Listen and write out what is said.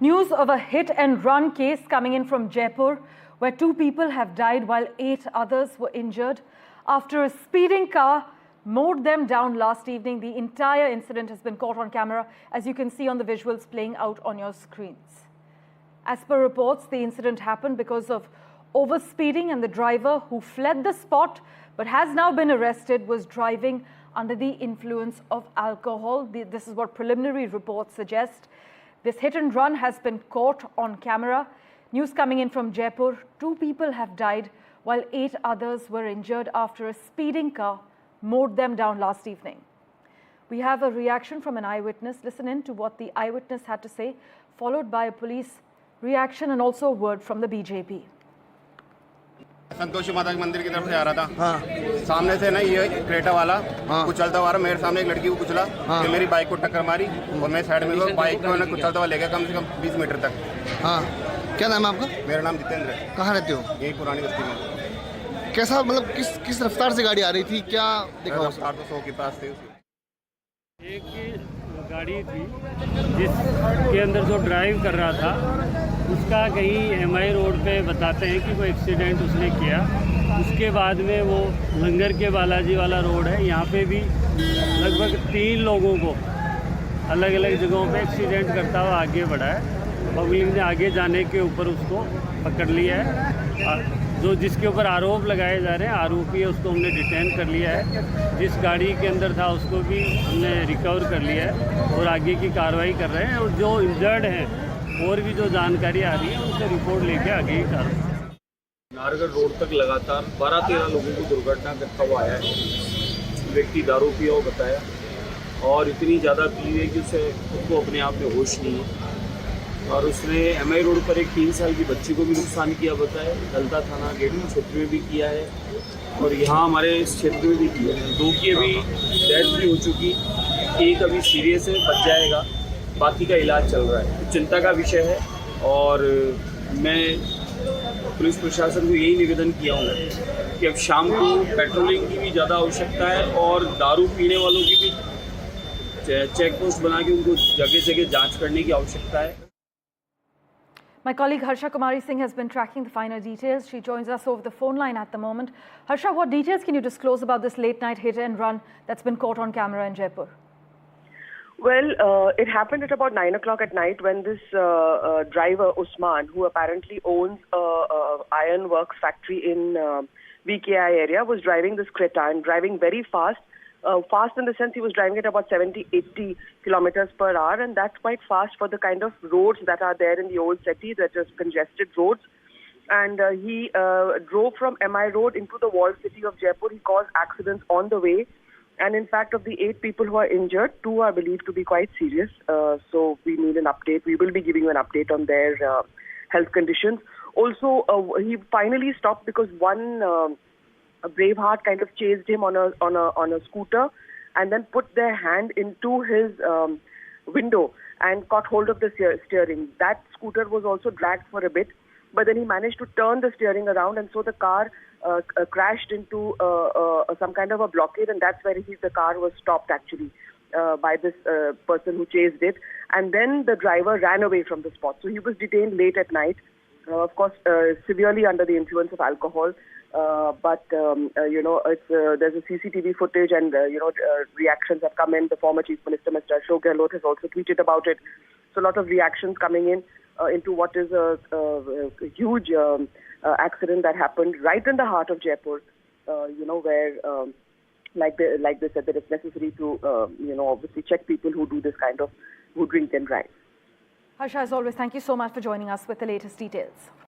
News of a hit-and-run case coming in from Jaipur, where 2 people have died while 8 others were injured after a speeding car mowed them down last evening. The entire incident has been caught on camera, as you can see on the visuals playing out on your screens. As per reports, the incident happened because of overspeeding, and the driver, who fled the spot but has now been arrested, was driving under the influence of alcohol. This is what preliminary reports suggest. This hit and run has been caught on camera. News coming in from Jaipur, 2 people have died while 8 others were injured after a speeding car mowed them down last evening. We have a reaction from an eyewitness. Listen in to what the eyewitness had to say, followed by a police reaction and also a word from the BJP. Santoshi Mata के मंदिर की तरफ से आ रहा था। हाँ। सामने से ना ये क्रेटा वाला कुचलता हुआ मेरे सामने एक लड़की को कुचला। हाँ। मेरी बाइक को टक्कर मारी और मैं साइड में बाइक को ना कुचलता हुआ ले गया कम से कम 20 मीटर तक। हाँ। क्या नाम है आपका? मेरा नाम जितेंद्र है। कहाँ रहते हो? यही पुरानी बस्ती में। कैसा मतलब किस रफ्तार से गाड़ी आ रही थी, क्या देखा? रफ्तार तो 100 के पास थी। एक गाड़ी थी जिसके अंदर जो ड्राइव कर रहा था, उसका कहीं MI रोड पे बताते हैं कि वो एक्सीडेंट उसने किया। उसके बाद में वो लंगर के बालाजी वाला रोड है, यहाँ पे भी लगभग 3 लोगों को अलग अलग जगहों पे एक्सीडेंट करता हुआ आगे बढ़ा है। पब्लिक ने आगे जाने के ऊपर उसको पकड़ लिया है। जो जिसके ऊपर आरोप लगाए जा रहे हैं, आरोपी है, उसको हमने डिटेन कर लिया है। जिस गाड़ी के अंदर था उसको भी हमने रिकवर कर लिया है और आगे की कार्रवाई कर रहे हैं। और जो इंजर्ड हैं और भी जो जानकारी आ रही है उनसे रिपोर्ट लेके आगे की कार्रवाई। नारगढ़ रोड तक लगातार 12-13 लोगों को दुर्घटना करता हुआ आया है। व्यक्ति दारू पिया हुआ बताया और इतनी ज़्यादा पी है कि उसे खुद को अपने आप में होश नहीं है। और उसने MI रोड पर एक 3 साल की बच्ची को भी नुकसान किया बताया। दलता थाना गेट क्षेत्र में भी किया है और यहाँ हमारे इस क्षेत्र में भी किया है। 2 की अभी डेथ भी हो चुकी, एक अभी सीरियस है, बच जाएगा, बाकी का इलाज चल रहा है। तो चिंता का विषय है और मैं पुलिस प्रशासन को यही निवेदन किया हूँ कि अब शाम को पेट्रोलिंग की भी ज़्यादा आवश्यकता है और दारू पीने वालों की भी चेक पोस्ट बना के उनको जगह जगह जाँच करने की आवश्यकता है। My colleague Harsha Kumari Singh has been tracking the finer details. She joins us over the phone line at the moment. Harsha, what details can you disclose about this late-night hit-and-run that's been caught on camera in Jaipur? Well, it happened at about 9 o'clock at night when this driver, Usman, who apparently owns an ironworks factory in VKI area, was driving this Creta and driving very fast. Fast in the sense he was driving at about 70-80 kilometers per hour, and that's quite fast for the kind of roads that are there in the old city, that is congested roads. And he drove from MI road into the walled city of Jaipur. He caused accidents on the way, and in fact of the 8 people who are injured, 2 are believed to be quite serious. So we need an update. We will be giving you an update on their health conditions. Also, he finally stopped because one a Braveheart kind of chased him on a scooter and then put their hand into his window and caught hold of the steering. That scooter was also dragged for a bit, but then he managed to turn the steering around, and so the car crashed into some kind of a blockade, and that's where the car was stopped actually by this person who chased it. And then the driver ran away from the spot. So he was detained late at night, of course severely under the influence of alcohol. But there's a CCTV footage, and reactions have come in. The former Chief Minister, Mr. Ashok Gehlot, has also tweeted about it. So a lot of reactions coming in into what is a huge accident that happened right in the heart of Jaipur. Where like they said that it's necessary to obviously check people who do this kind of, who drink and drive. Harsha, as always, thank you so much for joining us with the latest details.